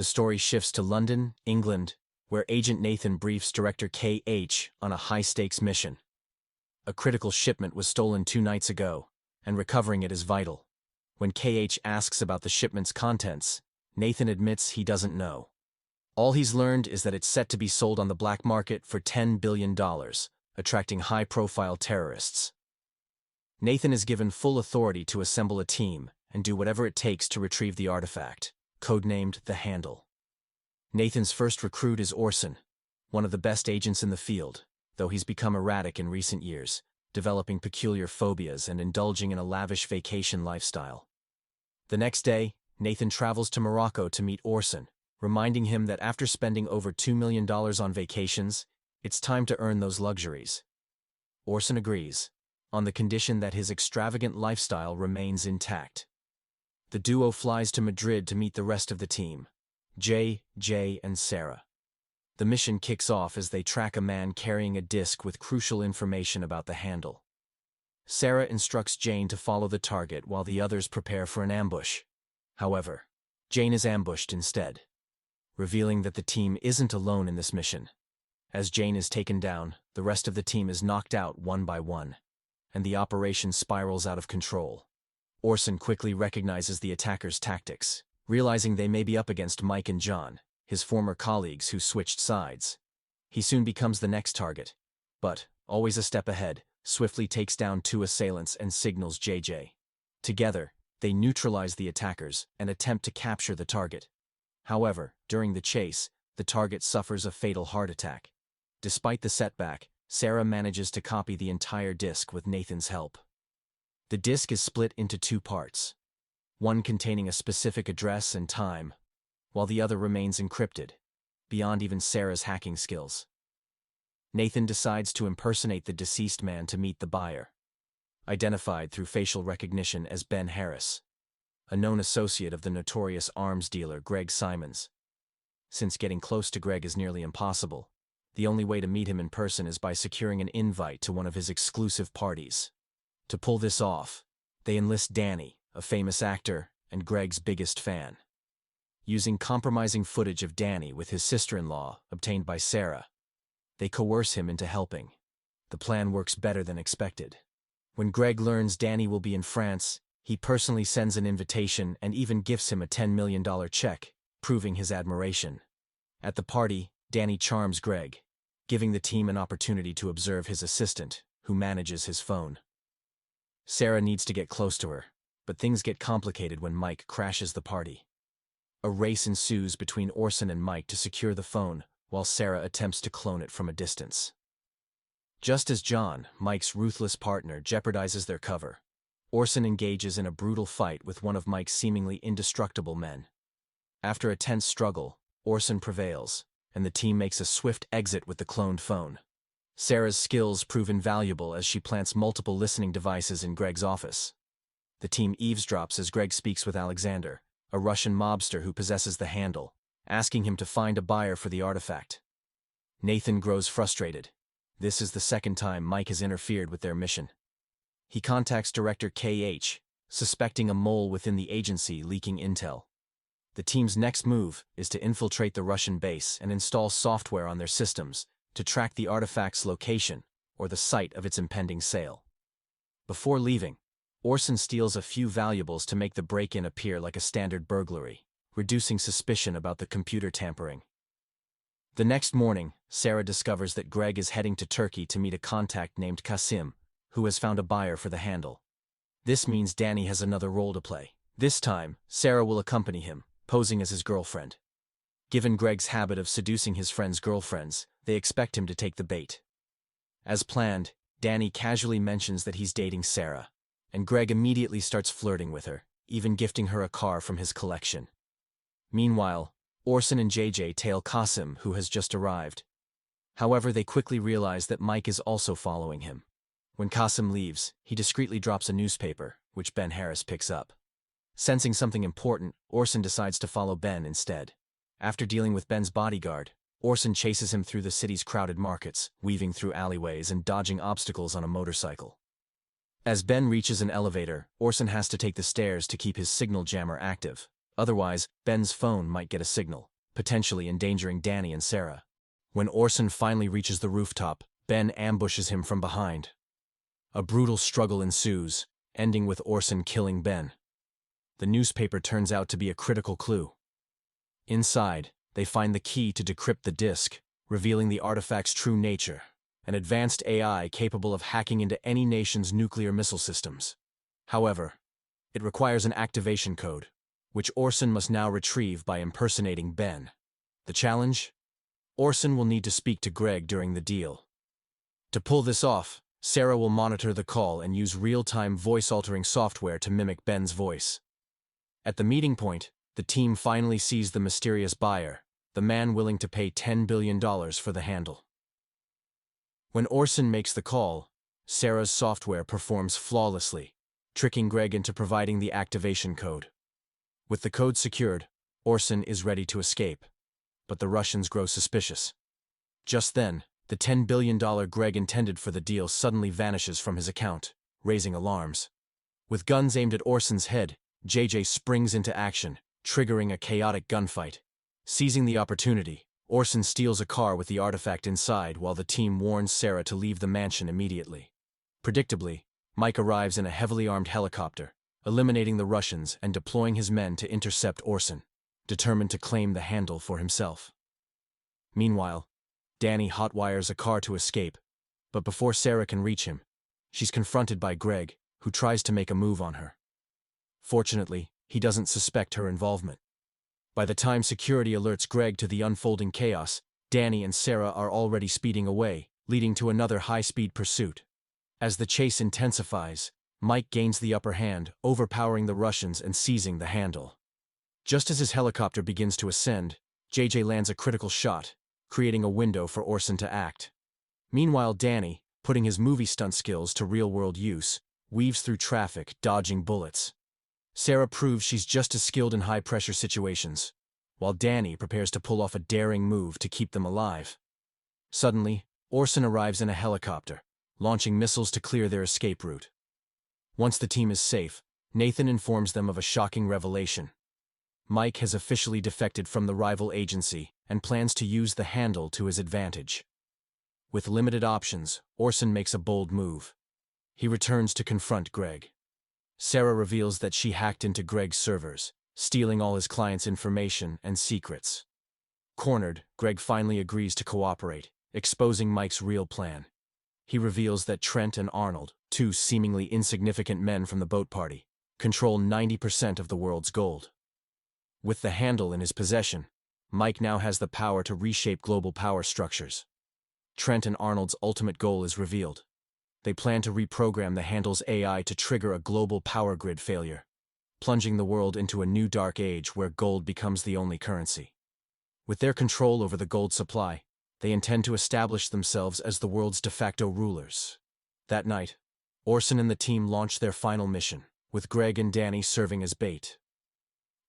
The story shifts to London, England, where Agent Nathan briefs Director K.H. on a high-stakes mission. A critical shipment was stolen 2 nights ago, and recovering it is vital. When K.H. asks about the shipment's contents, Nathan admits he doesn't know. All he's learned is that it's set to be sold on the black market for $10 billion, attracting high-profile terrorists. Nathan is given full authority to assemble a team and do whatever it takes to retrieve the artifact, codenamed the Handle. Nathan's first recruit is Orson, one of the best agents in the field, though he's become erratic in recent years, developing peculiar phobias and indulging in a lavish vacation lifestyle. The next day, Nathan travels to Morocco to meet Orson, reminding him that after spending over $2 million on vacations, it's time to earn those luxuries. Orson agrees, on the condition that his extravagant lifestyle remains intact. The duo flies to Madrid to meet the rest of the team, Jay, and Sarah. The mission kicks off as they track a man carrying a disc with crucial information about the Handle. Sarah instructs Jane to follow the target while the others prepare for an ambush. However, Jane is ambushed instead, revealing that the team isn't alone in this mission. As Jane is taken down, the rest of the team is knocked out one by one, and the operation spirals out of control. Orson quickly recognizes the attackers' tactics, realizing they may be up against Mike and John, his former colleagues who switched sides. He soon becomes the next target, but, always a step ahead, swiftly takes down 2 assailants and signals JJ. Together, they neutralize the attackers and attempt to capture the target. However, during the chase, the target suffers a fatal heart attack. Despite the setback, Sarah manages to copy the entire disk with Nathan's help. The disk is split into 2 parts, one containing a specific address and time, while the other remains encrypted, beyond even Sarah's hacking skills. Nathan decides to impersonate the deceased man to meet the buyer, identified through facial recognition as Ben Harris, a known associate of the notorious arms dealer Greg Simons. Since getting close to Greg is nearly impossible, the only way to meet him in person is by securing an invite to one of his exclusive parties. To pull this off, they enlist Danny, a famous actor and Greg's biggest fan. Using compromising footage of Danny with his sister-in-law, obtained by Sarah, they coerce him into helping. The plan works better than expected. When Greg learns Danny will be in France, he personally sends an invitation and even gifts him a $10 million check, proving his admiration. At the party, Danny charms Greg, giving the team an opportunity to observe his assistant, who manages his phone. Sarah needs to get close to her, but things get complicated when Mike crashes the party. A race ensues between Orson and Mike to secure the phone, while Sarah attempts to clone it from a distance. Just as John, Mike's ruthless partner, jeopardizes their cover, Orson engages in a brutal fight with one of Mike's seemingly indestructible men. After a tense struggle, Orson prevails, and the team makes a swift exit with the cloned phone. Sarah's skills prove invaluable as she plants multiple listening devices in Greg's office. The team eavesdrops as Greg speaks with Alexander, a Russian mobster who possesses the Handle, asking him to find a buyer for the artifact. Nathan grows frustrated. This is the second time Mike has interfered with their mission. He contacts Director K.H., suspecting a mole within the agency leaking intel. The team's next move is to infiltrate the Russian base and install software on their systems to track the artifact's location or the site of its impending sale. Before leaving, Orson steals a few valuables to make the break-in appear like a standard burglary, reducing suspicion about the computer tampering. The next morning, Sarah discovers that Greg is heading to Turkey to meet a contact named Kasim, who has found a buyer for the Handle. This means Danny has another role to play. This time, Sarah will accompany him, posing as his girlfriend. Given Greg's habit of seducing his friends' girlfriends, they expect him to take the bait. As planned, Danny casually mentions that he's dating Sarah, and Greg immediately starts flirting with her, even gifting her a car from his collection. Meanwhile, Orson and JJ tail Qasim, who has just arrived. However, they quickly realize that Mike is also following him. When Qasim leaves, he discreetly drops a newspaper, which Ben Harris picks up. Sensing something important, Orson decides to follow Ben instead. After dealing with Ben's bodyguard, Orson chases him through the city's crowded markets, weaving through alleyways and dodging obstacles on a motorcycle. As Ben reaches an elevator, Orson has to take the stairs to keep his signal jammer active. Otherwise, Ben's phone might get a signal. potentially endangering Danny and Sarah. When Orson finally reaches the rooftop, Ben ambushes him from behind. A brutal struggle ensues, ending with Orson killing Ben. The newspaper turns out to be a critical clue. Inside, they find the key to decrypt the disk, revealing the artifact's true nature, an advanced AI capable of hacking into any nation's nuclear missile systems. However, it requires an activation code, which Orson must now retrieve by impersonating Ben. The challenge? Orson will need to speak to Greg during the deal. To pull this off, Sarah will monitor the call and use real-time voice-altering software to mimic Ben's voice. At the meeting point, the team finally sees the mysterious buyer, the man willing to pay $10 billion for the handle. When Orson makes the call, Sarah's software performs flawlessly, tricking Greg into providing the activation code. With the code secured, Orson is ready to escape, but the Russians grow suspicious. Just then, the $10 billion Greg intended for the deal suddenly vanishes from his account, raising alarms. With guns aimed at Orson's head, JJ springs into action, triggering a chaotic gunfight. Seizing the opportunity, Orson steals a car with the artifact inside while the team warns Sarah to leave the mansion immediately. Predictably, Mike arrives in a heavily armed helicopter, eliminating the Russians and deploying his men to intercept Orson, determined to claim the handle for himself. Meanwhile, Danny hotwires a car to escape, but before Sarah can reach him, she's confronted by Greg, who tries to make a move on her. Fortunately, he doesn't suspect her involvement. By the time security alerts Greg to the unfolding chaos, Danny and Sarah are already speeding away, leading to another high-speed pursuit. As the chase intensifies, Mike gains the upper hand, overpowering the Russians and seizing the handle. Just as his helicopter begins to ascend, JJ lands a critical shot, creating a window for Orson to act. Meanwhile, Danny, putting his movie stunt skills to real-world use, weaves through traffic, dodging bullets. Sarah proves she's just as skilled in high-pressure situations, while Danny prepares to pull off a daring move to keep them alive. Suddenly, Orson arrives in a helicopter, launching missiles to clear their escape route. Once the team is safe, Nathan informs them of a shocking revelation. Mike has officially defected from the rival agency and plans to use the handle to his advantage. With limited options, Orson makes a bold move. He returns to confront Greg. Sarah reveals that she hacked into Greg's servers, stealing all his clients' information and secrets. Cornered, Greg finally agrees to cooperate, exposing Mike's real plan. He reveals that Trent and Arnold, two seemingly insignificant men from the boat party, control 90% of the world's gold. With the handle in his possession, Mike now has the power to reshape global power structures. Trent and Arnold's ultimate goal is revealed. They plan to reprogram the handle's AI to trigger a global power grid failure, plunging the world into a new dark age where gold becomes the only currency. With their control over the gold supply, they intend to establish themselves as the world's de facto rulers. That night, Orson and the team launch their final mission, with Greg and Danny serving as bait.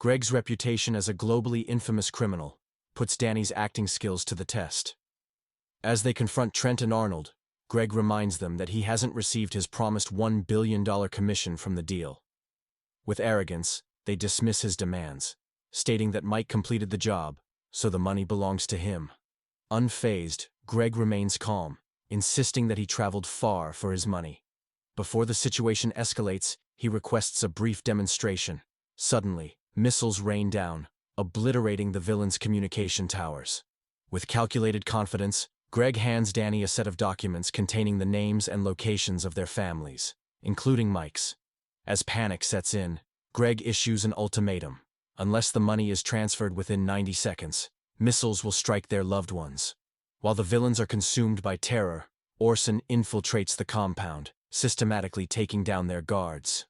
Greg's reputation as a globally infamous criminal puts Danny's acting skills to the test. As they confront Trent and Arnold, Greg reminds them that he hasn't received his promised $1 billion commission from the deal. With arrogance, they dismiss his demands, stating that Mike completed the job, so the money belongs to him. Unfazed, Greg remains calm, insisting that he traveled far for his money. Before the situation escalates, he requests a brief demonstration. Suddenly, missiles rain down, obliterating the villain's communication towers. With calculated confidence, Greg hands Danny a set of documents containing the names and locations of their families, including Mike's. As panic sets in, Greg issues an ultimatum. Unless the money is transferred within 90 seconds, missiles will strike their loved ones. While the villains are consumed by terror, Orson infiltrates the compound, systematically taking down their guards.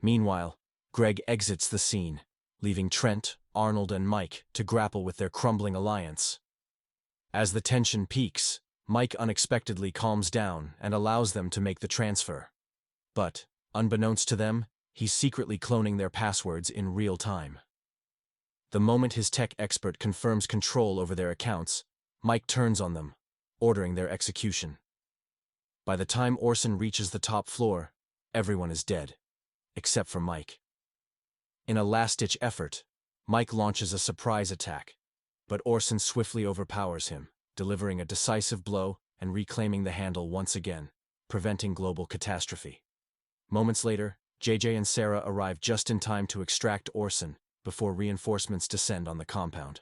Meanwhile, Greg exits the scene, leaving Trent, Arnold, and Mike to grapple with their crumbling alliance. As the tension peaks, Mike unexpectedly calms down and allows them to make the transfer. But, unbeknownst to them, he's secretly cloning their passwords in real time. The moment his tech expert confirms control over their accounts, Mike turns on them, ordering their execution. By the time Orson reaches the top floor, everyone is dead, except for Mike. In a last-ditch effort, Mike launches a surprise attack, but Orson swiftly overpowers him, delivering a decisive blow and reclaiming the handle once again, preventing global catastrophe. Moments later, JJ and Sarah arrive just in time to extract Orson before reinforcements descend on the compound.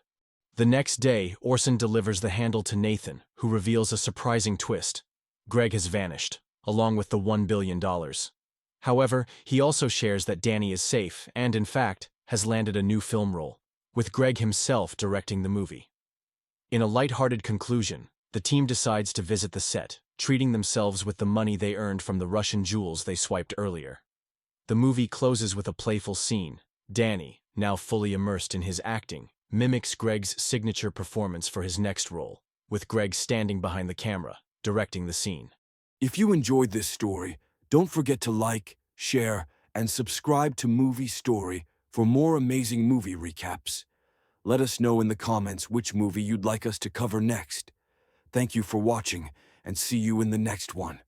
The next day, Orson delivers the handle to Nathan, who reveals a surprising twist. Greg has vanished, along with the $1 billion. However, he also shares that Danny is safe and, in fact, has landed a new film role, with Greg himself directing the movie. In a light-hearted conclusion, the team decides to visit the set, treating themselves with the money they earned from the Russian jewels they swiped earlier. The movie closes with a playful scene. Danny, now fully immersed in his acting, mimics Greg's signature performance for his next role, with Greg standing behind the camera, directing the scene. If you enjoyed this story, don't forget to like, share, and subscribe to Movie Story for more amazing movie recaps. Let us know in the comments which movie you'd like us to cover next. Thank you for watching, and see you in the next one.